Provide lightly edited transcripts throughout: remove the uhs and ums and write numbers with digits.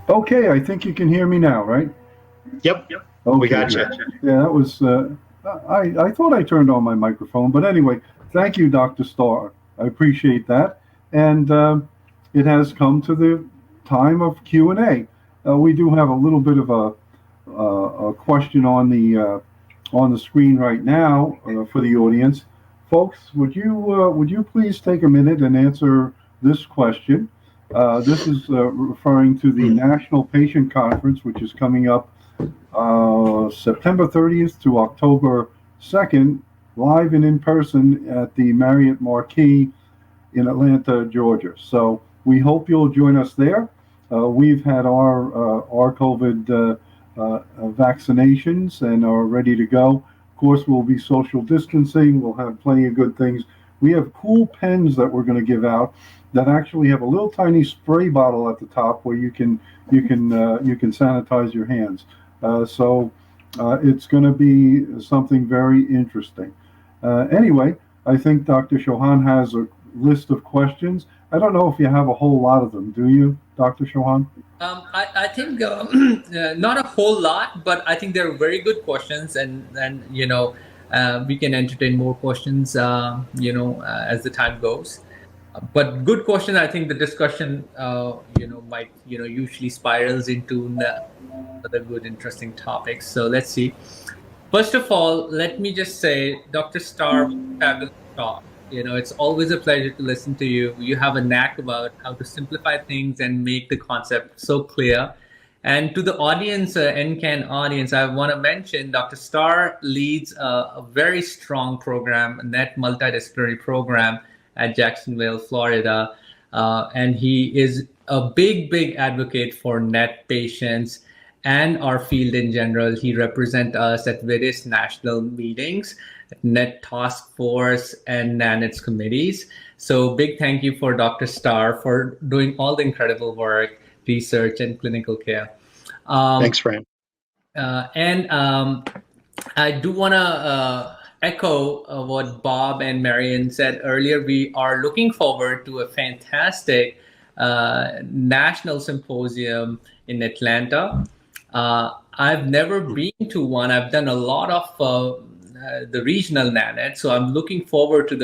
Okay, I think you can hear me now, right? Yep, we Okay, got good. you. Yeah, that was. I thought I turned on my microphone, but anyway, thank you, Dr. Starr. I appreciate that, and it has come to the time of Q&A. We do have a little bit of a question on the screen right now for the audience. Folks, would you please take a minute and answer this question? This is referring to the National Patient Conference, which is coming up September 30th to October 2nd, live and in person at the Marriott Marquis in Atlanta, Georgia. So we hope you'll join us there. We've had our COVID vaccinations and are ready to go. Of course, we'll be social distancing. We'll have plenty of good things. We have cool pens that we're going to give out that actually have a little tiny spray bottle at the top where you can sanitize your hands. It's going to be something very interesting. Anyway, I think Dr. Chauhan has a list of questions. I don't know if you have a whole lot of them. Do you, Dr. Chauhan? I think not a whole lot, but I think they're very good questions, and we can entertain more questions, as the time goes. But good question. I think the discussion, might usually spirals into other good, interesting topics. So let's see. First of all, let me just say, Dr. Starr, fabulous talk. It's always a pleasure to listen to you. You have a knack about how to simplify things and make the concept so clear. And to the audience, NCAN audience, I want to mention Dr. Starr leads a very strong program, a NET multidisciplinary program at Jacksonville, Florida. And he is a big advocate for NET patients and our field in general. He represents us at various national meetings, NET Task Force and NANETS committees. So big thank you for Dr. Starr for doing all the incredible work, research, and clinical care. Thanks, Fran. I do want to echo what Bob and Marion said earlier. We are looking forward to a fantastic national symposium in Atlanta. I've never been to one. I've done a lot of the regional NANET, so I'm looking forward to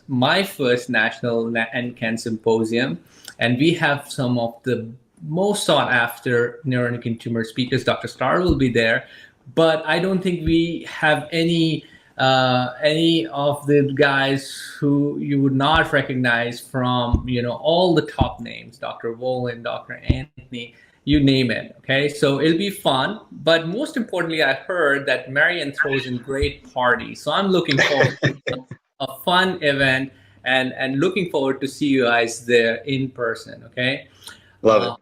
my first national NCAN symposium, and we have some of the most sought after neuroendocrine tumor speakers. Dr. Starr will be there, but I don't think we have any of the guys who you would not recognize from all the top names, Dr. Wolin, Dr. Anthony, you name it. Okay, so it'll be fun, but most importantly, I heard that Marion throws in great parties, so I'm looking forward to a fun event and looking forward to see you guys there in person. Okay, Love it.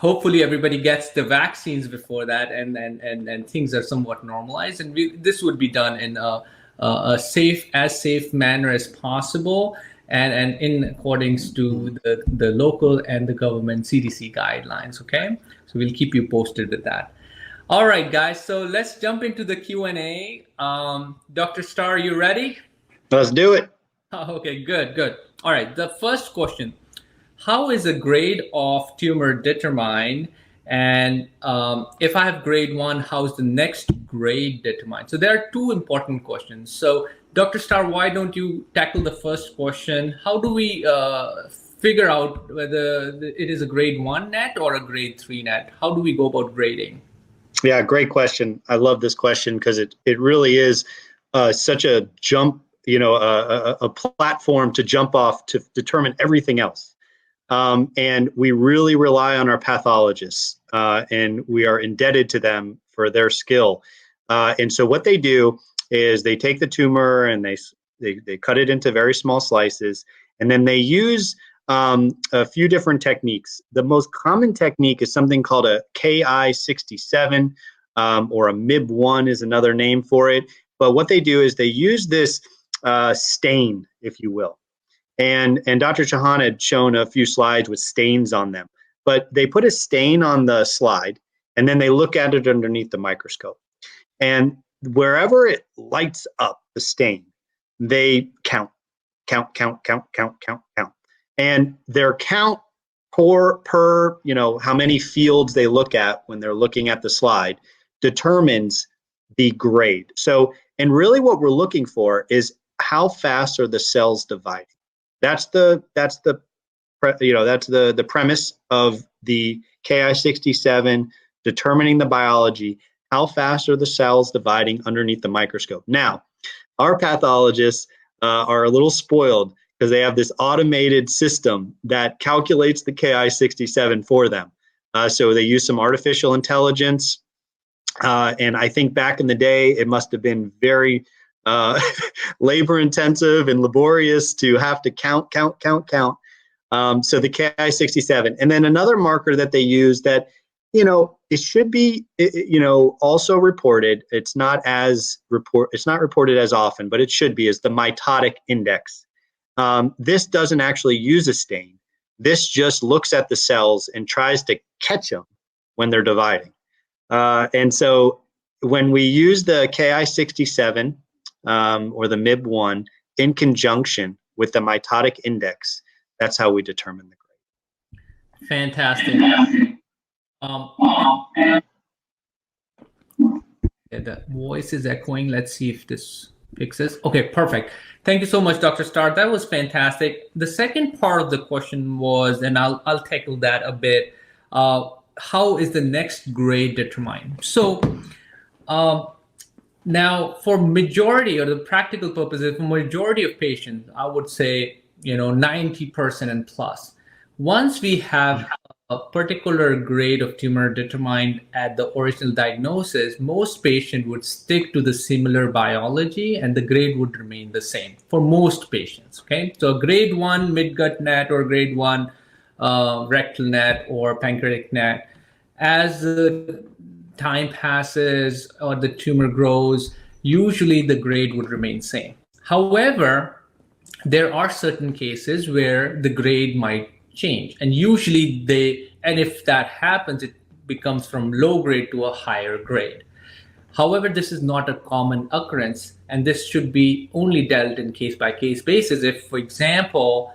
hopefully everybody gets the vaccines before that, and things are somewhat normalized, and this would be done in a safe manner as possible, and in accordance to the local and the government CDC guidelines. Okay, so we'll keep you posted with that. All right, guys, so let's jump into the Q&A. Dr. Starr, you ready? Let's do it. Okay, good. All right, the first question: how is a grade of tumor determined? And if I have grade 1, how's the next grade determined? So there are two important questions. So Dr. Starr, why don't you tackle the first question? How do we figure out whether it is a grade 1 net or a grade 3 net? How do we go about grading? Yeah, great question. I love this question because it really is such a jump, a platform to jump off to determine everything else. And we really rely on our pathologists, and we are indebted to them for their skill. And so what they do is they take the tumor and they cut it into very small slices, and then they use a few different techniques. The most common technique is something called a Ki-67, or a MIB1 is another name for it. But what they do is they use this stain, if you will. And Dr. Chauhan had shown a few slides with stains on them. But they put a stain on the slide, and then they look at it underneath the microscope. And wherever it lights up the stain, they count. And their count per how many fields they look at when they're looking at the slide determines the grade. So, and really what we're looking for is how fast are the cells dividing. That's the premise of the Ki-67, determining the biology. How fast are the cells dividing underneath the microscope? Now, our pathologists are a little spoiled because they have this automated system that calculates the Ki-67 for them. So they use some artificial intelligence. And I think back in the day, it must have been very labor intensive and laborious to have to count. So the Ki-67. And then another marker that they use that, it should be, also reported. It's not reported as often, but it should be, is the mitotic index. This doesn't actually use a stain. This just looks at the cells and tries to catch them when they're dividing. And so when we use the Ki-67 or the MIB1 in conjunction with the mitotic index, that's how we determine the grade. Fantastic. The voice is echoing. Let's see if this fixes. Okay, perfect. Thank you so much, Dr. Starr. That was fantastic. The second part of the question was, and I'll tackle that a bit. How is the next grade determined? So now for majority, or the practical purposes, for majority of patients, I would say 90% and plus. Once we have a particular grade of tumor determined at the original diagnosis, most patients would stick to the similar biology and the grade would remain the same for most patients. Okay, so grade 1 midgut net or grade 1 rectal net or pancreatic net, as the time passes or the tumor grows, usually the grade would remain same. However, there are certain cases where the grade might change, and usually if that happens, it becomes from low grade to a higher grade. However, this is not a common occurrence, and this should be only dealt in case-by-case basis. If, for example,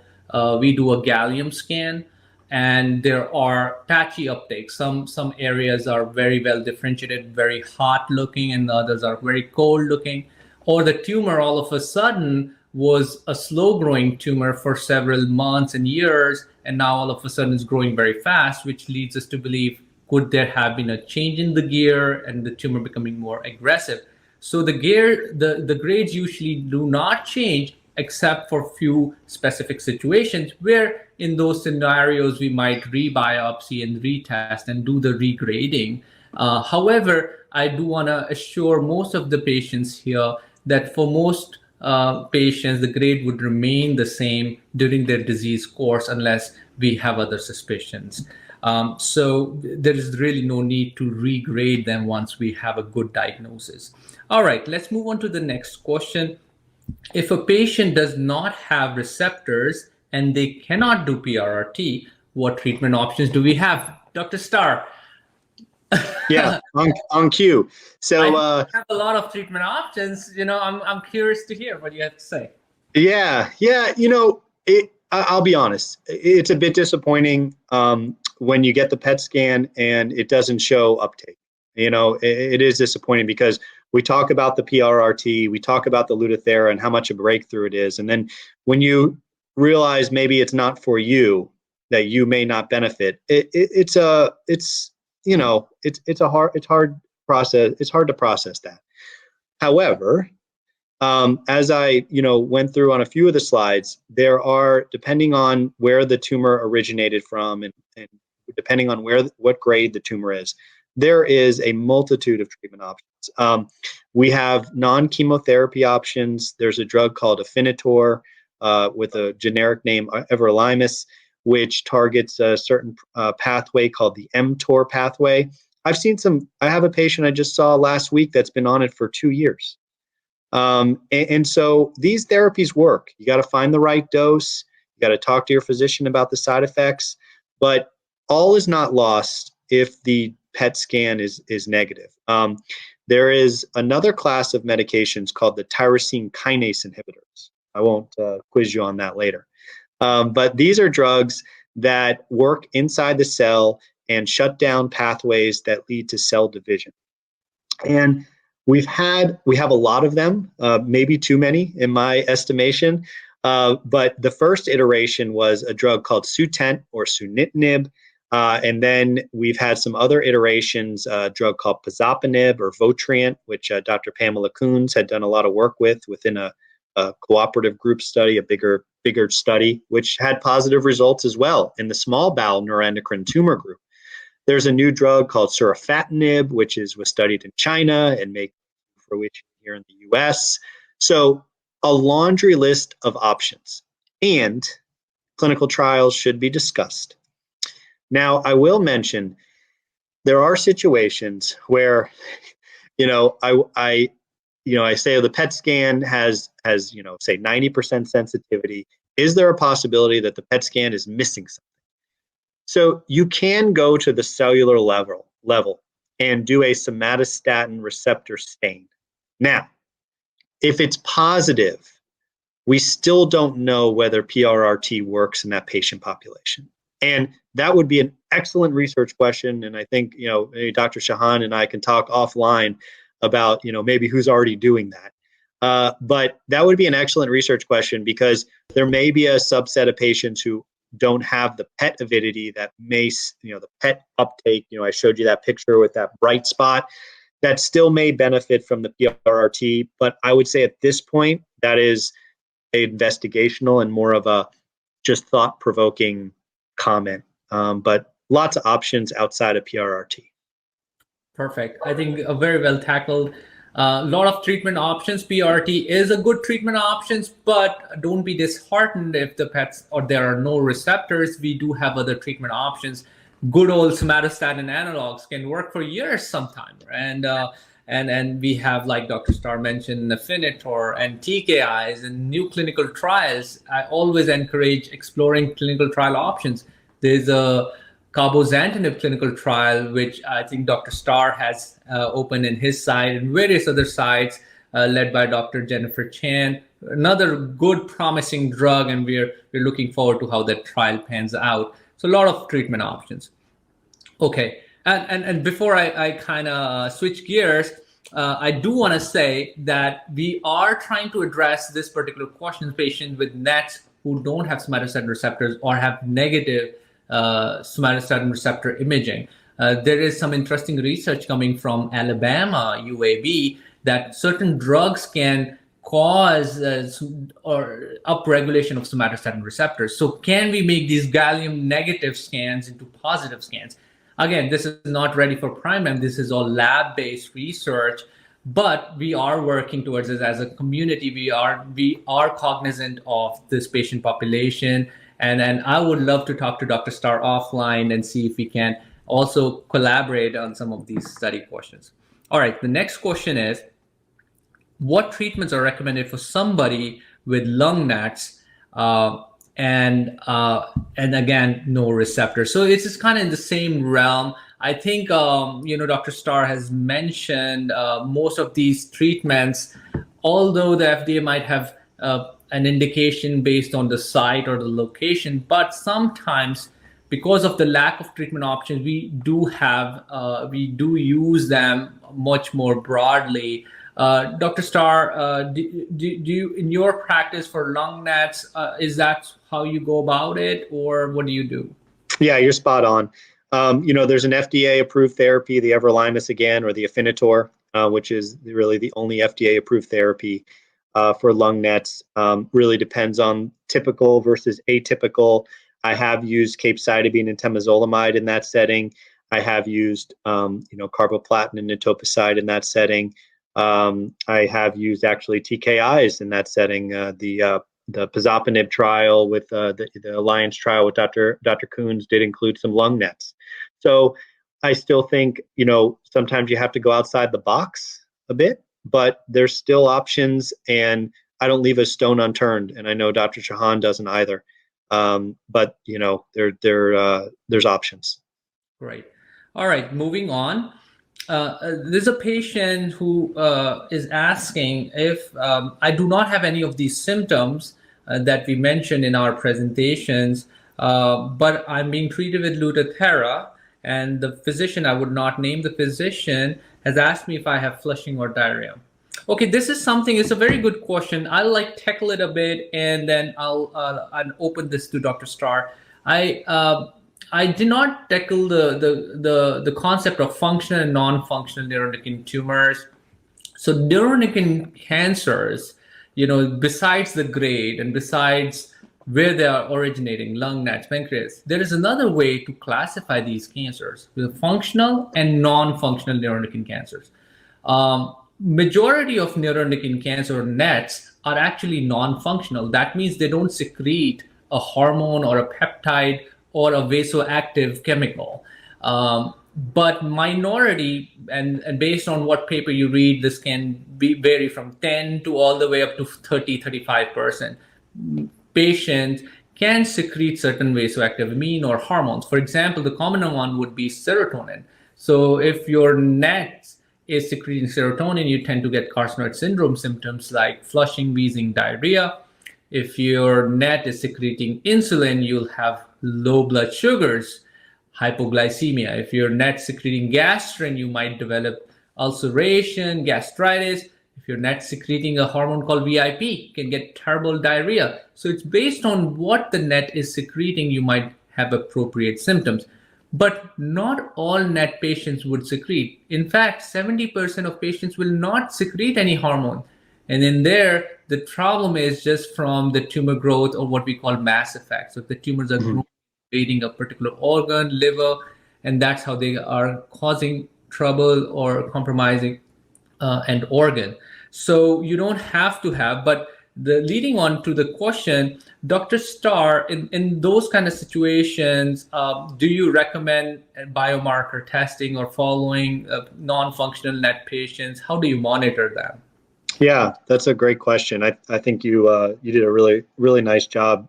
we do a gallium scan and there are patchy uptakes, some areas are very well differentiated, very hot looking, and the others are very cold looking, or the tumor all of a sudden was a slow growing tumor for several months and years, and now all of a sudden is growing very fast, which leads us to believe, could there have been a change in the gear and the tumor becoming more aggressive? So the grades usually do not change except for few specific situations where in those scenarios we might rebiopsy and retest and do the regrading. However, I do want to assure most of the patients here that for most patients, the grade would remain the same during their disease course unless we have other suspicions. So there is really no need to regrade them once we have a good diagnosis. All right, let's move on to the next question. If a patient does not have receptors and they cannot do PRRT, what treatment options do we have? Dr. Starr. Yeah, on cue. So I have a lot of treatment options. I'm curious to hear what you have to say. Yeah. I'll be honest. It's a bit disappointing when you get the PET scan and it doesn't show uptake. It is disappointing because we talk about the PRRT, we talk about the Lutathera and how much a breakthrough it is, and then when you realize maybe it's not for you, that you may not benefit, it's a hard process. It's hard to process that. However, as I went through on a few of the slides, there are, depending on where the tumor originated from and depending on what grade the tumor is, there is a multitude of treatment options. We have non-chemotherapy options. There's a drug called Afinitor with a generic name everolimus, which targets a certain pathway called the mTOR pathway. I have a patient I just saw last week that's been on it for 2 years. And so these therapies work. You got to find the right dose. You got to talk to your physician about the side effects, but all is not lost if the PET scan is negative. There is another class of medications called the tyrosine kinase inhibitors. I won't quiz you on that later. But these are drugs that work inside the cell and shut down pathways that lead to cell division. And we have a lot of them, maybe too many in my estimation. But the first iteration was a drug called Sutent or sunitinib. And then we've had some other iterations, a drug called pazopanib or Votrient, which Dr. Pamela Coons had done a lot of work with within a cooperative group study, a bigger study, which had positive results as well in the small bowel neuroendocrine tumor group. There's a new drug called surifatinib, which was studied in China and made fruition here in the US. So a laundry list of options, and clinical trials should be discussed. Now, I will mention there are situations where, I say the PET scan has say 90% sensitivity. Is there a possibility that the PET scan is missing something? So you can go to the cellular level and do a somatostatin receptor stain. Now, if it's positive, we still don't know whether prrt works in that patient population. And that would be an excellent research question. And I think, maybe Dr. Shahan and I can talk offline about, maybe who's already doing that. But that would be an excellent research question, because there may be a subset of patients who don't have the PET avidity that may, the PET uptake. I showed you that picture with that bright spot that still may benefit from the prrt. But I would say at this point, that is investigational and more of a just thought-provoking comment. But lots of options outside of prrt. Perfect. I think very well tackled. A lot of treatment options. PRT is a good treatment options, but don't be disheartened if the PETs or there are no receptors. We do have other treatment options. Good old somatostatin analogs can work for years sometime. And we have, like Dr. Starr mentioned, Afinitor and TKIs and new clinical trials. I always encourage exploring clinical trial options. There's a cabozantinib clinical trial, which I think Dr. Starr has opened in his site and various other sites led by Dr. Jennifer Chan. Another good, promising drug, and we're looking forward to how that trial pans out. So a lot of treatment options. Okay, and before I kind of switch gears, I do want to say that we are trying to address this particular question: patients with NETs who don't have somatostatin receptors or have negative somatostatin receptor imaging. There is some interesting research coming from Alabama, UAB, that certain drugs can cause or upregulation of somatostatin receptors. So can we make these gallium negative scans into positive scans? Again, this is not ready for prime. This is all lab-based research, but we are working towards this as a community. We are cognizant of this patient population. And I would love to talk to Dr. Starr offline and see if we can also collaborate on some of these study questions. All right, the next question is, what treatments are recommended for somebody with lung NETs and again, no receptors? So it's just kind of in the same realm. I think, Dr. Starr has mentioned most of these treatments, although the FDA might have an indication based on the site or the location, but sometimes because of the lack of treatment options, we do use them much more broadly. Dr. Starr, do you, in your practice for lung NETs, is that how you go about it, or what do you do? Yeah, you're spot on. There's an FDA-approved therapy, the everolimus again, or the Afinitor, which is really the only FDA-approved therapy for lung NETs. Really depends on typical versus atypical. I have used capecitabine and temozolomide in that setting. I have used, carboplatin and etoposide in that setting. I have used actually TKIs in that setting. The pazopanib trial with the Alliance trial with Dr. Coons did include some lung NETs. So I still think, sometimes you have to go outside the box a bit, but there's still options, and I don't leave a stone unturned. And I know Dr. Shahan doesn't either. But there's options. Great. All right, moving on. There's a patient who is asking if I do not have any of these symptoms that we mentioned in our presentations, but I'm being treated with Lutathera, and the physician, I would not name the physician, has asked me if I have flushing or diarrhea. Okay, this is something, it's a very good question. I'll tackle it a bit, and then I'll open this to Dr. Starr. I did not tackle the concept of functional and non-functional neuroendocrine tumors. So neuroendocrine cancers, besides the grade and besides where they are originating, lung, NATs, pancreas, there is another way to classify these cancers, the functional and non-functional neuroendocrine cancers. Majority of neuroendocrine cancer NETs are actually non-functional. That means they don't secrete a hormone or a peptide or a vasoactive chemical. But minority, and based on what paper you read, this can vary from 10 to all the way up to 30-35%. Patients can secrete certain vasoactive amine or hormones. For example, the common one would be serotonin. So if your NET is secreting serotonin, you tend to get carcinoid syndrome symptoms like flushing, wheezing, diarrhea. If your NET is secreting insulin, you'll have low blood sugars, hypoglycemia. If your NET secreting gastrin, you might develop ulceration, gastritis. If your NET secreting a hormone called VIP, you can get terrible diarrhea. So it's based on what the NET is secreting, you might have appropriate symptoms. But not all NET patients would secrete. In fact, 70% of patients will not secrete any hormone. And in there, the problem is just from the tumor growth, or what we call mass effect. So if the tumors are growing, invading a particular organ, liver, and that's how they are causing trouble or compromising an organ. So you don't have to have, but the leading on to the question, Dr. Starr, in those kind of situations, do you recommend biomarker testing or following non-functional NET patients? How do you monitor them? Yeah, that's a great question. I think you did a really nice job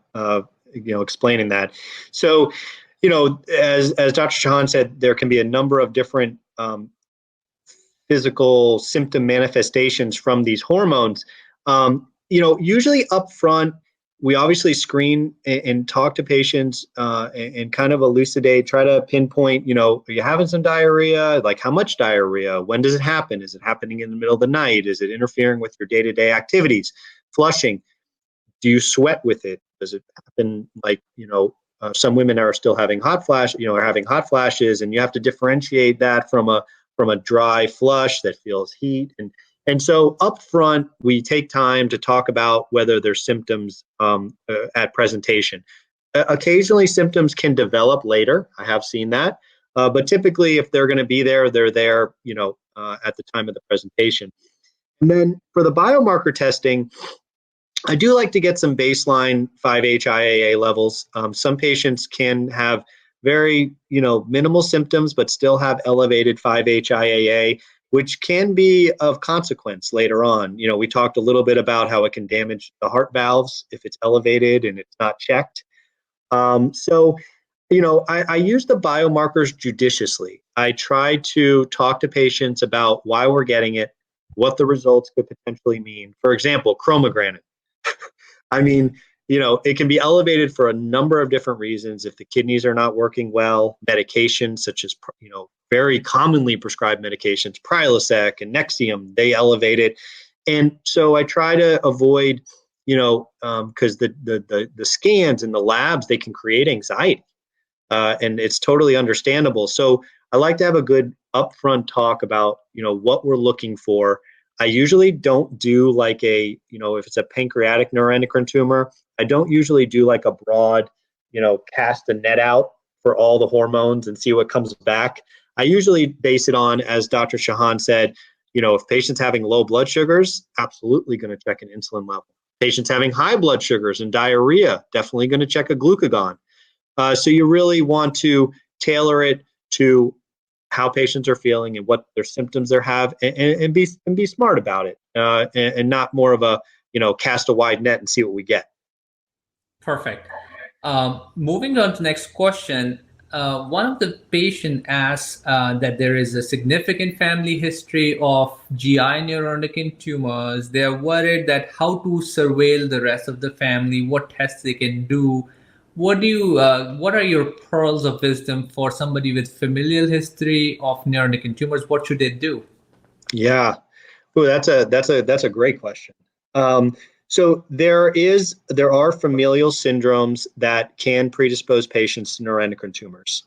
explaining that. So, as Dr. Chauhan said, there can be a number of different physical symptom manifestations from these hormones. Usually up front, we obviously screen and talk to patients and kind of elucidate, try to pinpoint, are you having some diarrhea? Like how much diarrhea? When does it happen? Is it happening in the middle of the night? Is it interfering with your day-to-day activities? Flushing. Do you sweat with it? Does it happen like, some women are still having hot flashes, and you have to differentiate that from a dry flush that feels heat. And so up front, we take time to talk about whether there's symptoms at presentation. Occasionally, symptoms can develop later. I have seen that. But typically, if they're going to be there, they're there, at the time of the presentation. And then for the biomarker testing, I do like to get some baseline 5-HIAA levels. Some patients can have very, minimal symptoms, but still have elevated 5-HIAA, which can be of consequence later on. We talked a little bit about how it can damage the heart valves if it's elevated and it's not checked. So, I use the biomarkers judiciously. I try to talk to patients about why we're getting it, what the results could potentially mean. For example, chromogranin. I mean, it can be elevated for a number of different reasons. If the kidneys are not working well, medications such as, very commonly prescribed medications, Prilosec and Nexium, they elevate it. And so I try to avoid, because the scans and the labs, they can create anxiety. And it's totally understandable. So I like to have a good upfront talk about, what we're looking for. I usually don't do like if it's a pancreatic neuroendocrine tumor, I don't usually do like a broad, cast the net out for all the hormones and see what comes back. I usually base it on, as Dr. Chauhan said, if patient's having low blood sugars, absolutely going to check an insulin level. Patients having high blood sugars and diarrhea, definitely going to check a glucagon. So you really want to tailor it to how patients are feeling and what their symptoms they have, and be smart about it, and not more of a cast a wide net and see what we get. Perfect. Moving on to next question. One of the patient asks that there is a significant family history of GI neuroendocrine tumors. They're worried that how to surveil the rest of the family, what tests they can do, what are your pearls of wisdom for somebody with familial history of neuroendocrine tumors? What should they do? Yeah. Oh, that's a great question. So there are familial syndromes that can predispose patients to neuroendocrine tumors.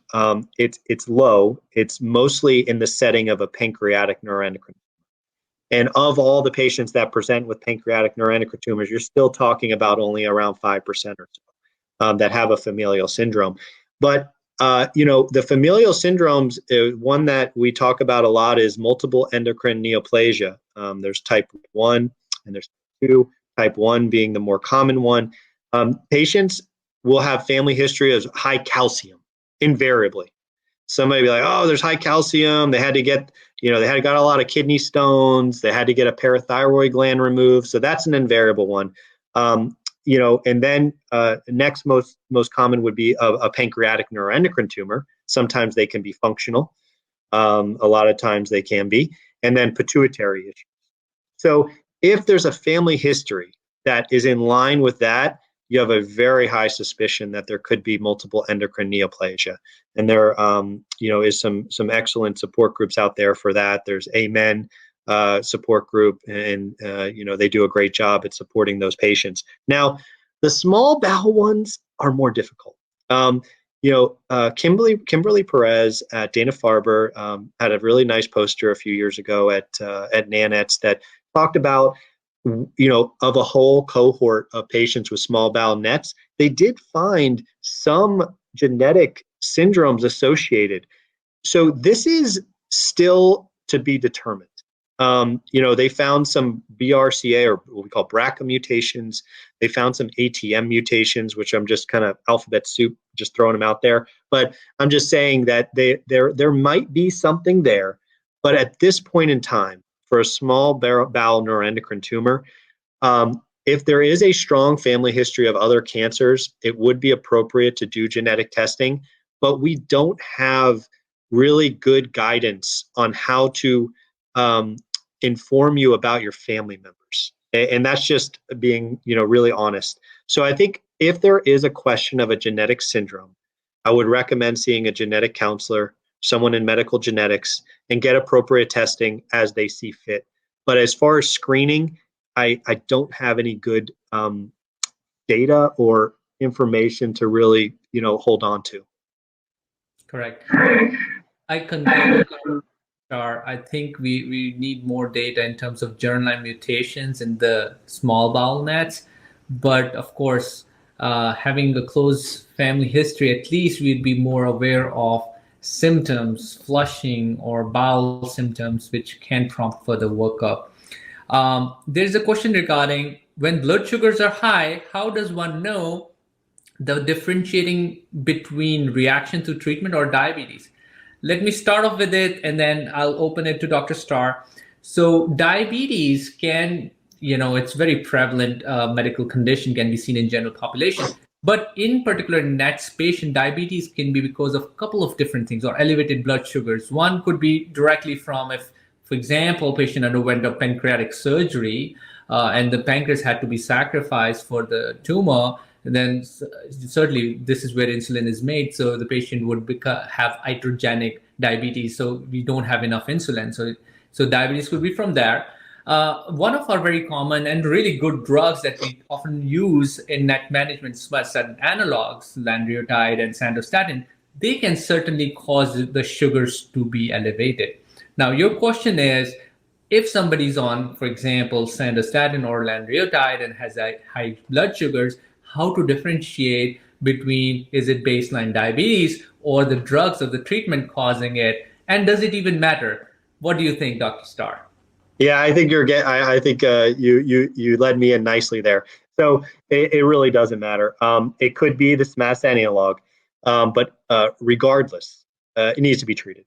It's low. It's mostly in the setting of a pancreatic neuroendocrine. And of all the patients that present with pancreatic neuroendocrine tumors, you're still talking about only around 5% or so that have a familial syndrome. But the familial syndromes, one that we talk about a lot is multiple endocrine neoplasia. There's type 1 and there's 2, type 1 being the more common one. Patients will have family history of high calcium, invariably. Somebody be like, oh, there's high calcium. They had got a lot of kidney stones. They had to get a parathyroid gland removed. So that's an invariable one. And then next most common would be a pancreatic neuroendocrine tumor. Sometimes they can be functional. A lot of times they can be. And then pituitary issues. So if there's a family history that is in line with that, you have a very high suspicion that there could be multiple endocrine neoplasia. And there is some excellent support groups out there for that. There's Amen support group, and they do a great job at supporting those patients. Now, the small bowel ones are more difficult. Kimberly Perez at Dana-Farber had a really nice poster a few years ago at NANETS that talked about, of a whole cohort of patients with small bowel NETs, they did find some genetic syndromes associated. So this is still to be determined. They found some BRCA, or what we call BRCA mutations. They found some ATM mutations, which I'm just kind of alphabet soup, just throwing them out there. But I'm just saying that there might be something there. But at this point in time, for a small bowel neuroendocrine tumor, if there is a strong family history of other cancers, it would be appropriate to do genetic testing. But we don't have really good guidance on how to inform you about your family members. And that's just being, really honest. So I think if there is a question of a genetic syndrome, I would recommend seeing a genetic counselor, someone in medical genetics, and get appropriate testing as they see fit. But as far as screening, I don't have any good data or information to really, hold on to. Correct. I concur. I think we need more data in terms of germline mutations in the small bowel nets. But of course, having a close family history, at least we'd be more aware of symptoms, flushing or bowel symptoms, which can prompt further workup. There's a question regarding when blood sugars are high, how does one know the differentiating between reaction to treatment or diabetes? Let me start off with it, and then I'll open it to Dr. Starr. So diabetes can, it's very prevalent medical condition, can be seen in general population. But in particular, in NETs patient, diabetes can be because of a couple of different things, or elevated blood sugars. One could be directly from, if, for example, patient underwent a pancreatic surgery and the pancreas had to be sacrificed for the tumor, then certainly this is where insulin is made. So the patient would have iatrogenic diabetes. So we don't have enough insulin. So diabetes could be from there. One of our very common and really good drugs that we often use in NET management, somatostatin analogs, lanreotide and sandostatin, they can certainly cause the sugars to be elevated. Now, your question is, if somebody's on, for example, sandostatin or lanreotide and has high blood sugars, how to differentiate between, is it baseline diabetes or the drugs or the treatment causing it? And does it even matter? What do you think, Dr. Starr? Yeah, I think you led me in nicely there. So it really doesn't matter. It could be the somatostatin analog, but regardless, it needs to be treated.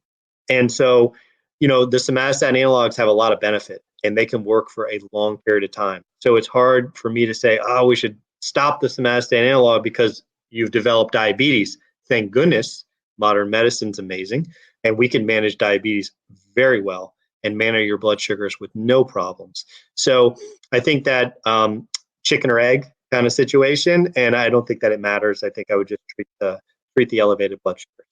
And so, the somatostatin analogs have a lot of benefit, and they can work for a long period of time. So it's hard for me to say, oh, we should stop the somatostatin analog because you've developed diabetes. Thank goodness, modern medicine's amazing, and we can manage diabetes very well and manage your blood sugars with no problems. So I think that chicken or egg, kind of situation. And I don't think that it matters. I think I would just treat the elevated blood sugar.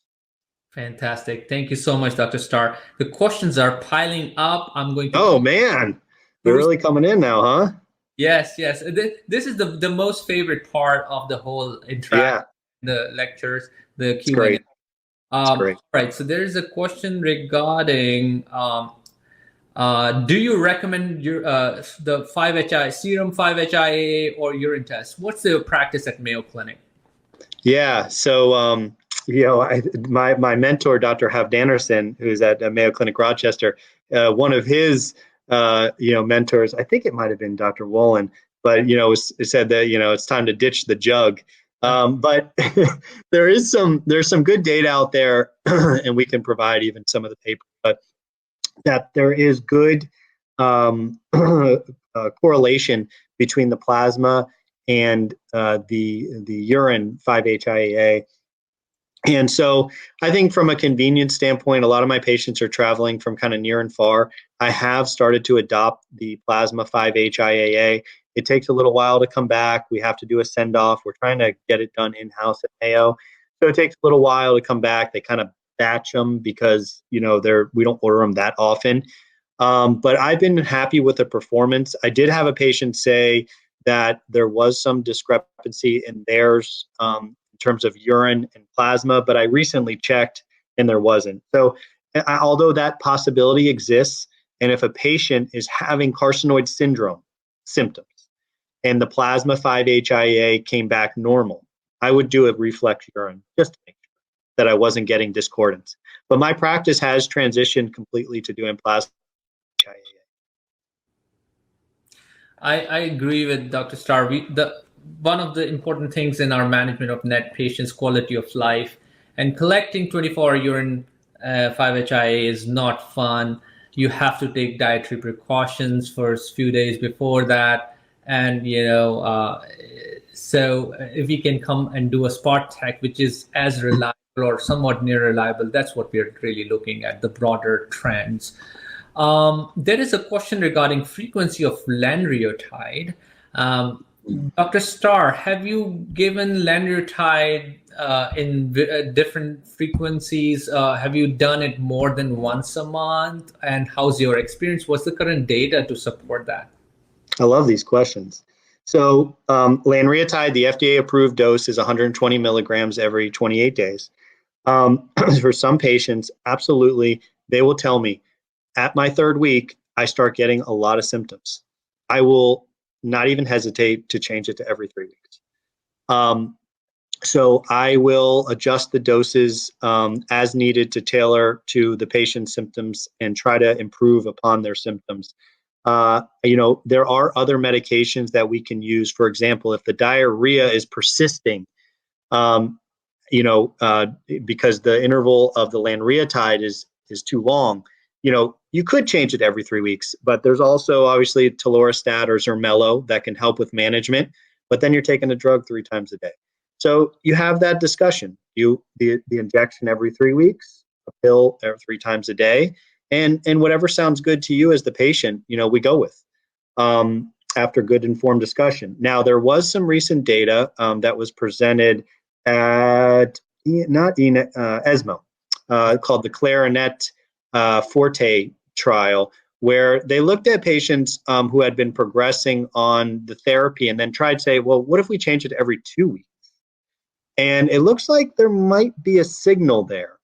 Fantastic. Thank you so much, Dr. Starr. The questions are piling up. I'm going to. Oh man, they're really coming in now, huh? Yes, yes. This is the most favorite part of the whole interaction, the lectures, the Q&A. Great. Great. Right. So there is a question regarding, do you recommend your the 5-HI serum, 5-HIAA, or urine test? What's the practice at Mayo Clinic? Yeah. So, my mentor, Dr. Havdanderson, who's at Mayo Clinic Rochester, one of his mentors, I think it might have been Dr. Wolin, but said that it's time to ditch the jug. But there's some good data out there, and we can provide even some of the paper, but that there is good correlation between the plasma and the urine 5-HIAA. And so I think from a convenience standpoint, a lot of my patients are traveling from kind of near and far. I have started to adopt the plasma 5-HIAA. It takes a little while to come back. We have to do a send-off. We're trying to get it done in-house at Mayo. So it takes a little while to come back. They kind of batch them because, we don't order them that often. But I've been happy with the performance. I did have a patient say that there was some discrepancy in theirs in terms of urine and plasma, but I recently checked and there wasn't. So although that possibility exists, and if a patient is having carcinoid syndrome symptoms and the plasma 5-HIAA came back normal, I would do a reflex urine just to make sure that I wasn't getting discordance. But my practice has transitioned completely to doing plasma HIAA. I agree with Dr. Starr. One of the important things in our management of NET patients' quality of life, and collecting 24-hour urine 5-HIAA is not fun. You have to take dietary precautions for a few days before that. And, so if we can come and do a spot tech, which is as reliable or somewhat near reliable, that's what we're really looking at, the broader trends. There is a question regarding frequency of lanreotide. Dr. Starr, have you given lanreotide in different frequencies? Have you done it more than once a month? And how's your experience? What's the current data to support that? I love these questions. So lanreotide, the FDA-approved dose is 120 milligrams every 28 days. For some patients, absolutely, they will tell me, at my third week, I start getting a lot of symptoms. I will not even hesitate to change it to every 3 weeks. So I will adjust the doses as needed to tailor to the patient's symptoms and try to improve upon their symptoms. There are other medications that we can use. For example, if the diarrhea is persisting, because the interval of the lanreotide is too long, you could change it every 3 weeks, but there's also obviously telorostat or Zermello that can help with management, but then you're taking a drug 3 times a day. So you have that discussion. The injection every 3 weeks, a pill every 3 times a day, and whatever sounds good to you as the patient, we go with after good informed discussion. Now, there was some recent data that was presented at ESMO called the Clarinet Forte trial, where they looked at patients who had been progressing on the therapy and then tried to say, well, what if we change it every 2 weeks? And it looks like there might be a signal there.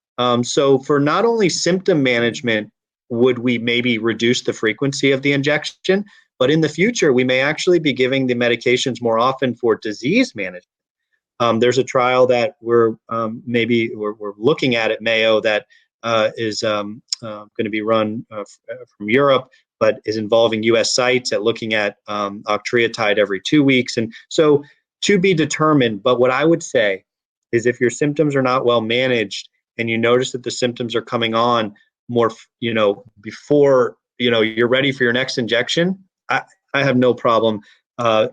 So for not only symptom management, would we maybe reduce the frequency of the injection, but in the future, we may actually be giving the medications more often for disease management. There's a trial that we're looking at Mayo that is going to be run from Europe, but is involving U.S. sites at looking at octreotide every 2 weeks. And so to be determined, but what I would say is if your symptoms are not well managed and you notice that the symptoms are coming on more, before, you're ready for your next injection, I have no problem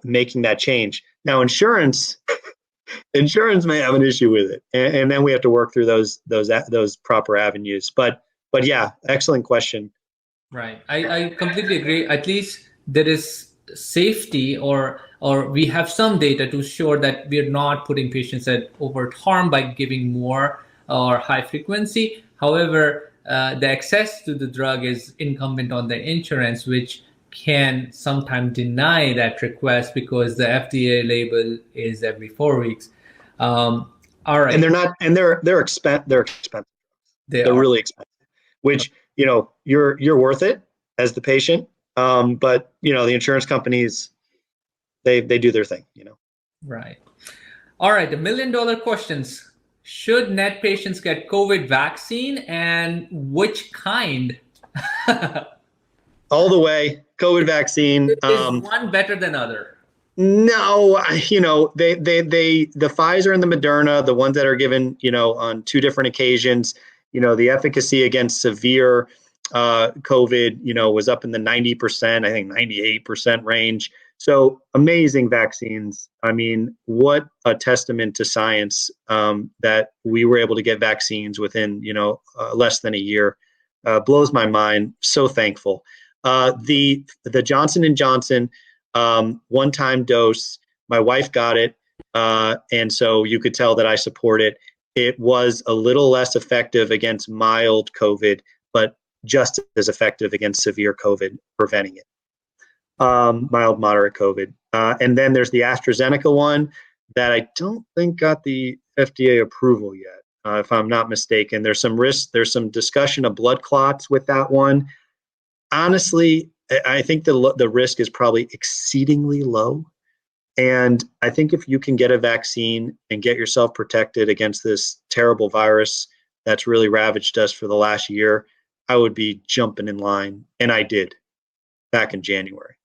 making that change. Now, insurance may have an issue with it, and then we have to work through those proper avenues. But yeah, excellent question. Right, I completely agree. At least there is safety or or we have some data to show that we're not putting patients at overt harm by giving more or high frequency. However, the access to the drug is incumbent on the insurance, which can sometimes deny that request because the FDA label is every 4 weeks. All right. And they're not, and they're expensive. They're really expensive, which, you're worth it as the patient. But the insurance companies, they do their thing, Right. All right. The $1 million questions. Should NET patients get COVID vaccine, and which kind? All the way, COVID vaccine. Is one better than other? No, the Pfizer and the Moderna, the ones that are given, on 2 different occasions, the efficacy against severe COVID, was up in the 90%, I think 98% range. So amazing vaccines. I mean, what a testament to science that we were able to get vaccines within, less than a year. Blows my mind. So thankful. The Johnson & Johnson one-time dose, my wife got it, and so you could tell that I support it. It was a little less effective against mild COVID, but just as effective against severe COVID, preventing it. Mild, moderate COVID. And then there's the AstraZeneca one that I don't think got the FDA approval yet, if I'm not mistaken. There's some risk, there's some discussion of blood clots with that one. Honestly, I think the risk is probably exceedingly low. And I think if you can get a vaccine and get yourself protected against this terrible virus that's really ravaged us for the last year, I would be jumping in line. And I did back in January.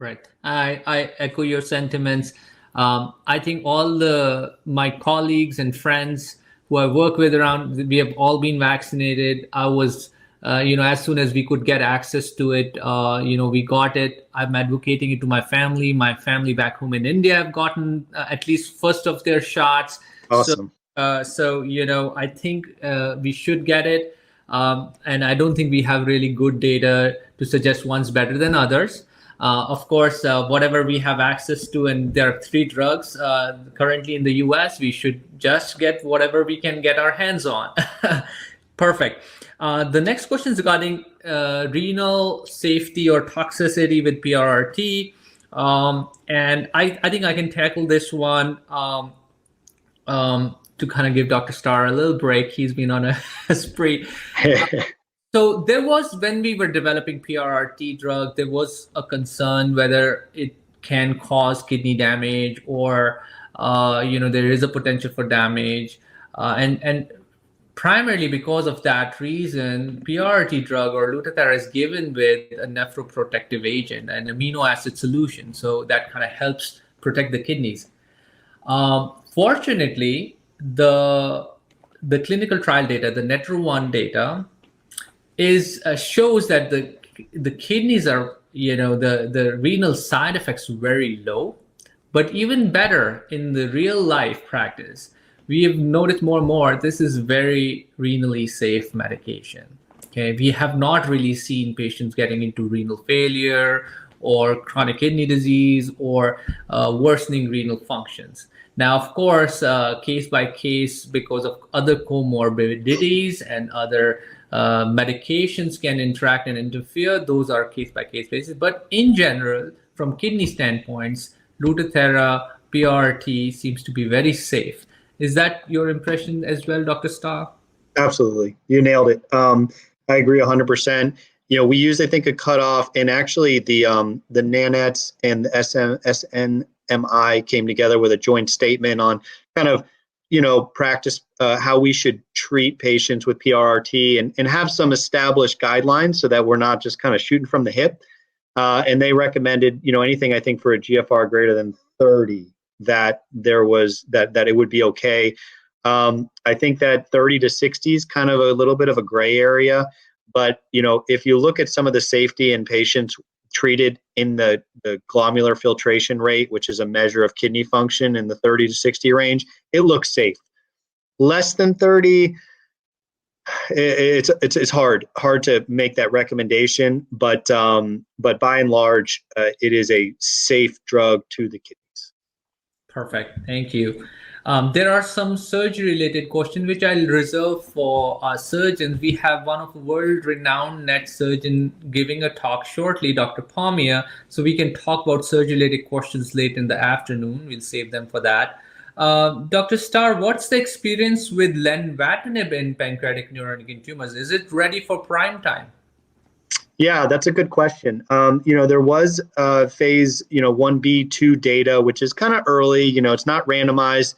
Right. I echo your sentiments. I think all my colleagues and friends who I work with around, we have all been vaccinated. I was, as soon as we could get access to it, we got it. I'm advocating it to my family. My family back home in India have gotten at least first of their shots. Awesome. So I think we should get it. And I don't think we have really good data to suggest one's better than others. Of course, whatever we have access to, and there are 3 drugs currently in the US, we should just get whatever we can get our hands on. Perfect. The next question is regarding renal safety or toxicity with PRRT. And I think I can tackle this one to kind of give Dr. Starr a little break. He's been on a spree. So there was, when we were developing PRRT drug, there was a concern whether it can cause kidney damage or, there is a potential for damage. And primarily because of that reason, PRRT drug or Lutathera is given with a nephroprotective agent, an amino acid solution. So that kind of helps protect the kidneys. Fortunately, the clinical trial data, the NETRO-1 data, shows that the kidneys are, the renal side effects very low. But even better, in the real life practice, we have noticed more and more this is very renally safe medication. Okay, we have not really seen patients getting into renal failure or chronic kidney disease or worsening renal functions. Now, of course, case by case, because of other comorbidities and other medications can interact and interfere. Those are case-by-case basis. But in general, from kidney standpoints, Lutathera, PRRT seems to be very safe. Is that your impression as well, Dr. Starr? Absolutely. You nailed it. I agree 100%. We use, I think, a cutoff, and actually the NANETS and the SNMI came together with a joint statement on kind of practice how we should treat patients with PRRT and have some established guidelines so that we're not just kind of shooting from the hip. And they recommended, anything, I think, for a GFR greater than 30, that it would be okay. I think that 30 to 60 is kind of a little bit of a gray area. But, if you look at some of the safety in patients treated in the glomerular filtration rate, which is a measure of kidney function in the 30 to 60 range, it looks safe. Less than 30, It's hard to make that recommendation, but by and large, it is a safe drug to the kidneys. Perfect. Thank you. There are some surgery-related questions which I'll reserve for our surgeons. We have one of the world-renowned neck surgeon giving a talk shortly, Dr. Pommier, so we can talk about surgery-related questions late in the afternoon. We'll save them for that. Dr. Starr, what's the experience with lenvatinib in pancreatic neuroendocrine tumors? Is it ready for prime time? Yeah, that's a good question. There was phase 1b/2 data, which is kind of early. It's not randomized.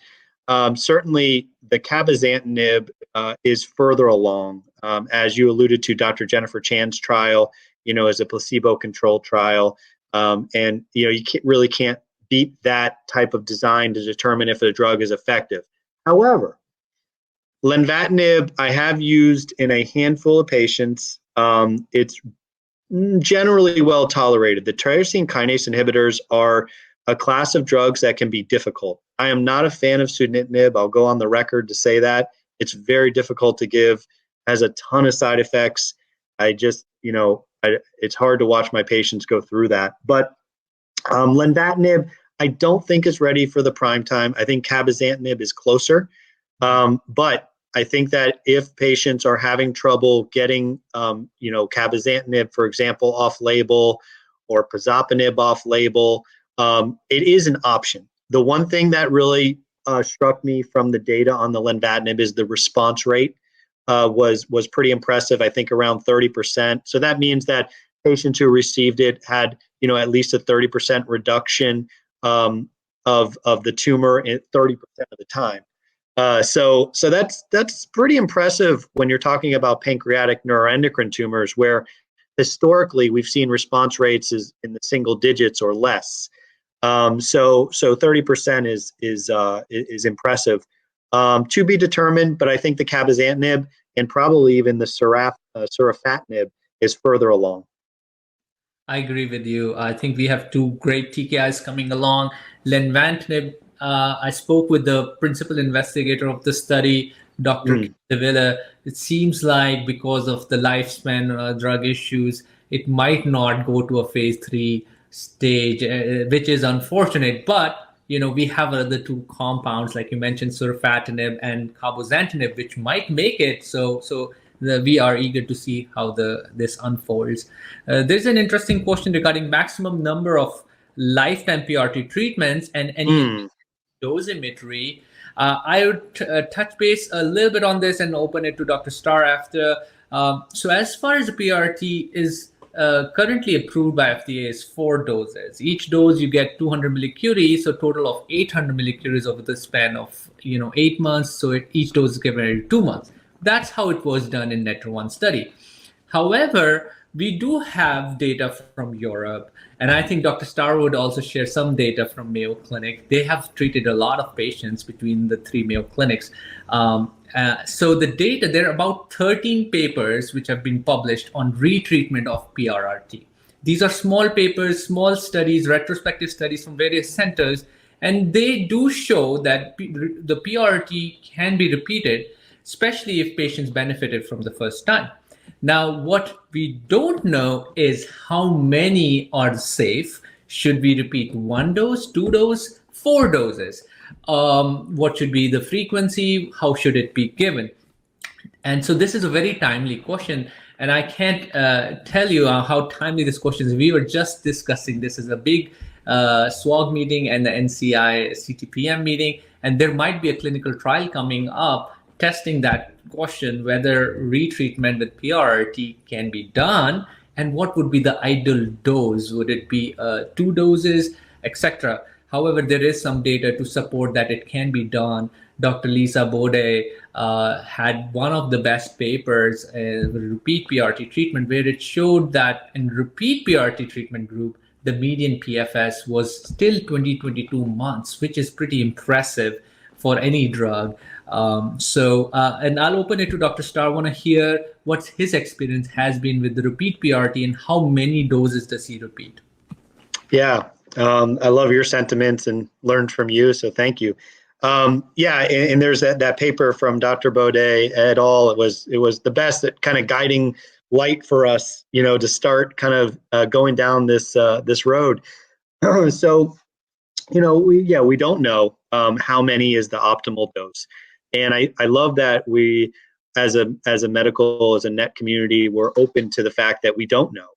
Certainly, the cabozantinib is further along, as you alluded to. Dr. Jennifer Chan's trial, is a placebo-controlled trial, and you really can't beat that type of design to determine if a drug is effective. However, lenvatinib I have used in a handful of patients. It's generally well tolerated. The tyrosine kinase inhibitors are a class of drugs that can be difficult. I am not a fan of sunitinib. I'll go on the record to say that. It's very difficult to give, has a ton of side effects. It's hard to watch my patients go through that. But lenvatinib, I don't think is ready for the prime time. I think cabozantinib is closer. But I think that if patients are having trouble getting, cabozantinib, for example, off-label, or pazopanib off-label, it is an option. The one thing that really struck me from the data on the lenvatinib is the response rate was pretty impressive. I think around 30%. So that means that patients who received it had, at least a 30% reduction of the tumor in 30% of the time. So that's pretty impressive when you're talking about pancreatic neuroendocrine tumors, where historically we've seen response rates is in the single digits or less. So 30% is impressive. To be determined, but I think the cabozantinib and probably even the surafatinib is further along. I agree with you. I think we have two great TKIs coming along. Lenvatinib, I spoke with the principal investigator of the study, Dr. Davila. It seems like because of the lifespan drug issues, it might not go to a phase 3 stage, which is unfortunate. But we have other two compounds, like you mentioned, surafatinib and cabozantinib, which might make it. So we are eager to see how this unfolds. There's an interesting question regarding maximum number of lifetime PRT treatments and any dosimetry. I would touch base a little bit on this and open it to Dr. Starr after. So as far as the PRT is currently approved by FDA is 4 doses. Each dose you get 200 millicuries, so total of 800 millicuries over the span of 8 months. So each dose is given every 2 months. That's how it was done in NETTER-1 study. However, we do have data from Europe, and I think Dr. Starr would also share some data from Mayo Clinic. They have treated a lot of patients between the 3 Mayo clinics. So the data, there are about 13 papers which have been published on retreatment of PRRT. These are small papers, small studies, retrospective studies from various centers, and they do show that the PRRT can be repeated, especially if patients benefited from the first time. Now, what we don't know is how many are safe. Should we repeat 1 dose, 2 doses, 4 doses? What should be the frequency? How should it be given? And so this is a very timely question. And I can't tell you how timely this question is. We were just discussing this as a big SWOG meeting and the NCI CTPM meeting. And there might be a clinical trial coming up testing that question, whether retreatment with PRRT can be done, and what would be the ideal dose. Would it be 2 doses, etc.? However, there is some data to support that it can be done. Dr. Lisa Bode had one of the best papers, repeat PRT treatment, where it showed that in repeat PRT treatment group, the median PFS was still 22 months, which is pretty impressive for any drug. And I'll open it to Dr. Starr. I want to hear what his experience has been with the repeat PRT and how many doses does he repeat? Yeah, I love your sentiments and learned from you, so thank you. Yeah, and there's that paper from Dr. Baudet et al. It was the best at kind of guiding light for us, to start kind of going down this road. So, we don't know how many is the optimal dose, and I love that we, as a net community, we're open to the fact that we don't know.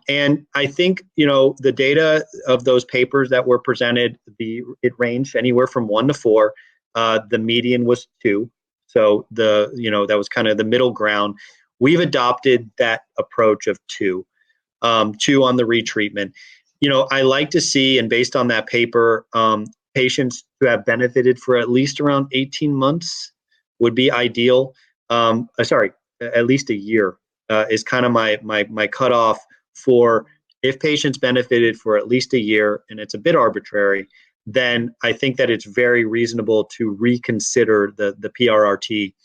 And I think, the data of those papers that were presented, it ranged anywhere from 1 to 4. The median was 2. So that was kind of the middle ground. We've adopted that approach of 2, 2 on the retreatment. I like to see, and based on that paper, patients who have benefited for at least around 18 months would be ideal. At least a year is kind of my cutoff for, if patients benefited for at least a year, and it's a bit arbitrary, then I think that it's very reasonable to reconsider the PRRT.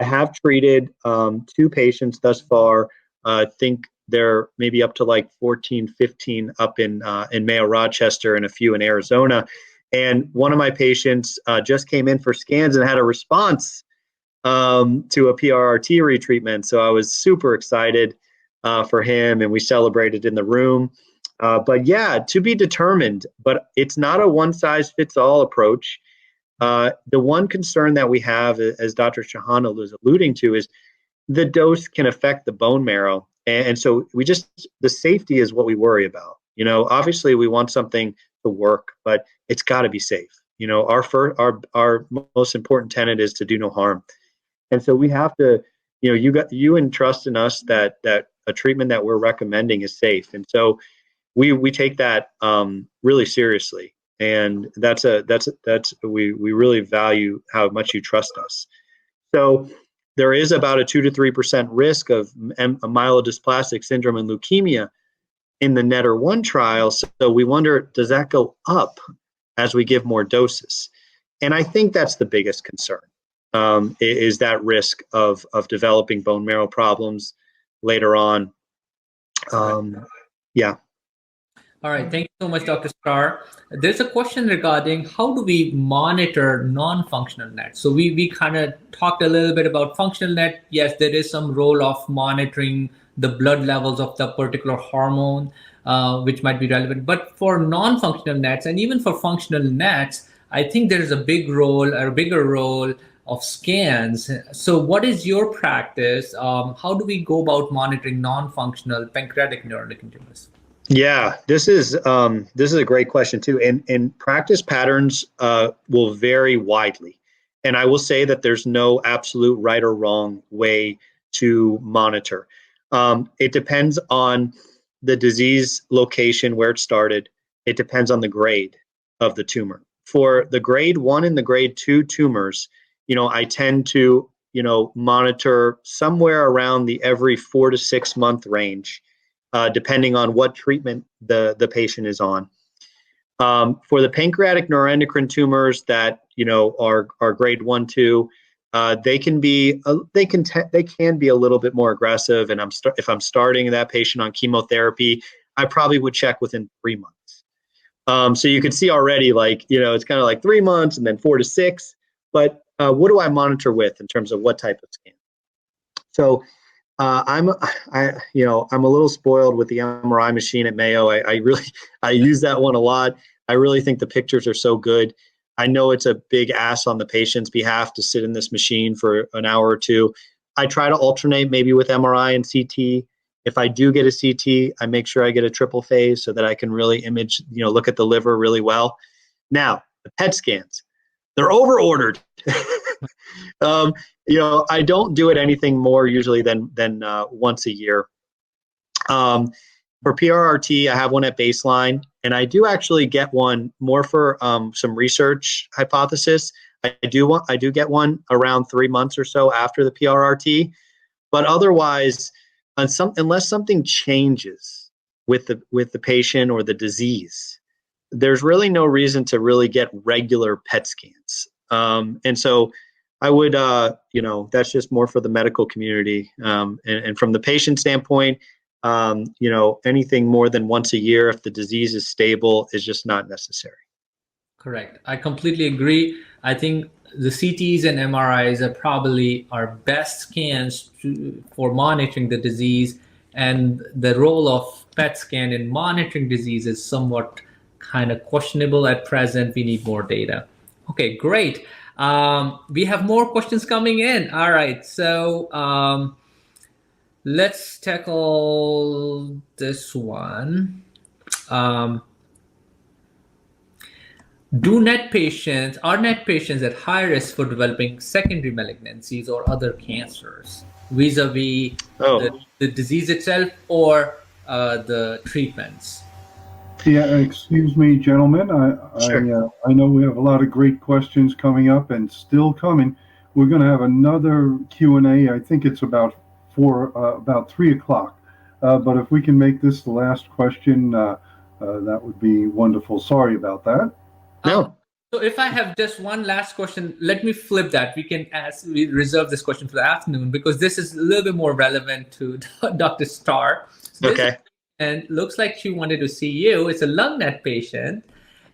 I have treated 2 patients thus far. I think they're maybe up to like 14, 15 up in Mayo Rochester and a few in Arizona. And one of my patients just came in for scans and had a response to a PRRT retreatment. So I was super excited for him, and we celebrated in the room. But yeah, to be determined, but it's not a one-size-fits-all approach. The one concern that we have, as Dr. Shahana was alluding to, is the dose can affect the bone marrow. And so the safety is what we worry about. Obviously we want something to work, but it's got to be safe. Our most important tenet is to do no harm. And so we have to, you entrust in us that a treatment that we're recommending is safe. And so we take that really seriously. And we really value how much you trust us. So there is about a 2 to 3% risk of myelodysplastic syndrome and leukemia in the NETTER-1 trial. So we wonder, does that go up as we give more doses? And I think that's the biggest concern, is that risk of developing bone marrow problems later on. Yeah. All right. Thank you so much, Dr. Starr. There's a question regarding how do we monitor non-functional NET? So we kind of talked a little bit about functional NET. Yes, there is some role of monitoring the blood levels of the particular hormone, which might be relevant. But for non-functional NETs and even for functional NETs, I think there is a bigger role of scans. So what is your practice? How do we go about monitoring non-functional pancreatic neuroendocrine tumors? Yeah, this is a great question too. And practice patterns will vary widely. And I will say that there's no absolute right or wrong way to monitor. It depends on the disease location where it started. It depends on the grade of the tumor. For the grade 1 and the grade 2 tumors, I tend to, monitor somewhere around the every 4 to 6 month range, depending on what treatment the patient is on. For the pancreatic neuroendocrine tumors that are grade 1, 2, they can be a little bit more aggressive. And if I'm starting that patient on chemotherapy, I probably would check within 3 months. So you can see already, it's kind of like 3 months and then 4 to 6. But what do I monitor with in terms of what type of scan? So I'm a little spoiled with the MRI machine at Mayo. I use that one a lot. I really think the pictures are so good. I know it's a big ask on the patient's behalf to sit in this machine for an hour or two. I try to alternate maybe with MRI and CT. If I do get a CT, I make sure I get a triple phase so that I can really image, look at the liver really well. Now, the PET scans, they're over ordered. I don't do it anything more usually than once a year. For PRRT, I have one at baseline, and I do actually get one more for some research hypothesis. I do get one around 3 months or so after the PRRT, but otherwise, unless something changes with the patient or the disease, there's really no reason to really get regular PET scans. And so I would, that's just more for the medical community. And from the patient standpoint, anything more than once a year, if the disease is stable, is just not necessary. Correct. I completely agree. I think the CTs and MRIs are probably our best scans for monitoring the disease, and the role of PET scan in monitoring disease is somewhat kind of questionable at present. We need more data. Okay, great. We have more questions coming in. All right, so let's tackle this one. Are NET patients at high risk for developing secondary malignancies or other cancers vis-a-vis the disease itself or the treatments? Yeah, excuse me, gentlemen. Sure. I know we have a lot of great questions coming up and still coming. We're going to have another Q&A. I think it's about 3 o'clock. But if we can make this the last question, that would be wonderful. Sorry about that. No. So if I have just one last question, let me flip that. We reserve this question for the afternoon because this is a little bit more relevant to Dr. Starr. So Okay. And looks like she wanted to see you. It's a lung NET patient.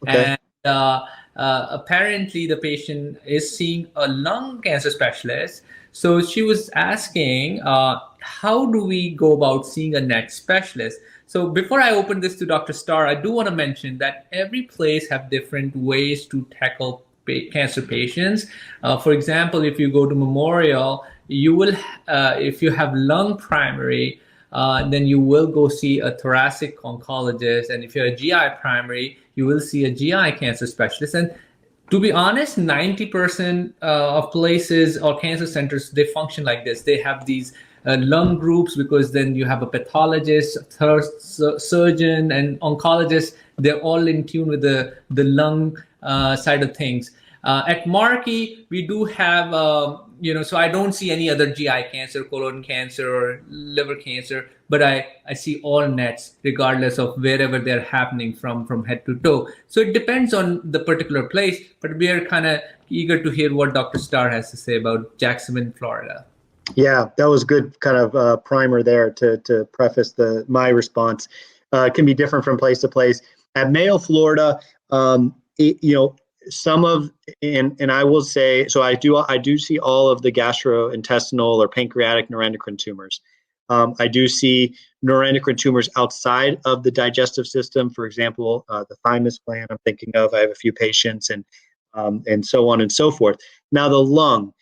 Okay. And apparently the patient is seeing a lung cancer specialist. So she was asking, how do we go about seeing a NET specialist? So before I open this to Dr. Starr, I do want to mention that every place have different ways to tackle cancer patients. For example, if you go to Memorial, you will, if you have lung primary, then you will go see a thoracic oncologist. And if you're a GI primary, you will see a GI cancer specialist. And to be honest, 90% of places or cancer centers, they function like this. They have these lung groups because then you have a pathologist, surgeon, and oncologist. They're all in tune with the lung side of things. At Markey, we do have, so I don't see any other GI cancer, colon cancer, or liver cancer, but I see all NETs regardless of wherever they're happening from head to toe. So it depends on the particular place, but we are kind of eager to hear what Dr. Starr has to say about Jacksonville, Florida. Yeah, that was good kind of primer there to preface my response. It can be different from place to place. At Mayo, Florida, some of, and I will say, so I do see all of the gastrointestinal or pancreatic neuroendocrine tumors. I do see neuroendocrine tumors outside of the digestive system. For example, the thymus gland I'm thinking of. I have a few patients and so on and so forth. Now the lung,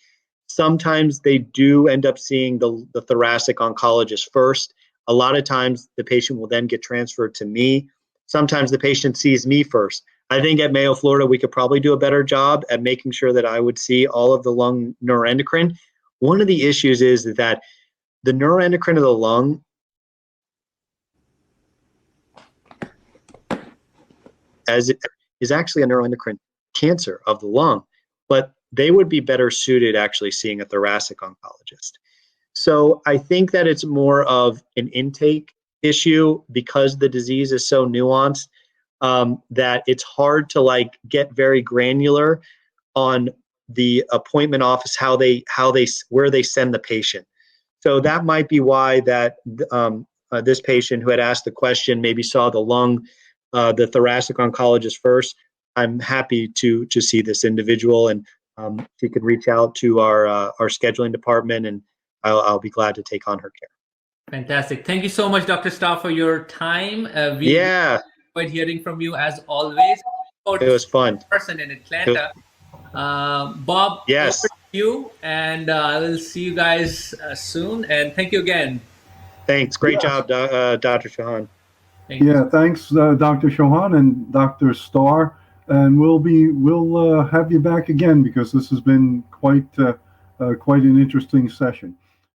sometimes they do end up seeing the thoracic oncologist first. A lot of times the patient will then get transferred to me. Sometimes the patient sees me first. I think at Mayo, Florida, we could probably do a better job at making sure that I would see all of the lung neuroendocrine. One of the issues is that the neuroendocrine of the lung is actually a neuroendocrine cancer of the lung, but they would be better suited actually seeing a thoracic oncologist. So I think that it's more of an intake issue because the disease is so nuanced. That it's hard to get very granular on the appointment office, where they send the patient. So that might be why that this patient who had asked the question maybe saw the thoracic oncologist first. I'm happy to see this individual, and she could reach out to our scheduling department, and I'll be glad to take on her care. Fantastic. Thank you so much, Dr. Starr, for your time. Hearing from you as always. It was fun. Person in Atlanta. Bob, yes, over to you, and I will see you guys soon. And thank you again. Thanks. Great job, Dr. Chauhan. Thanks, Dr. Chauhan and Dr. Starr. And we'll have you back again because this has been quite an interesting session.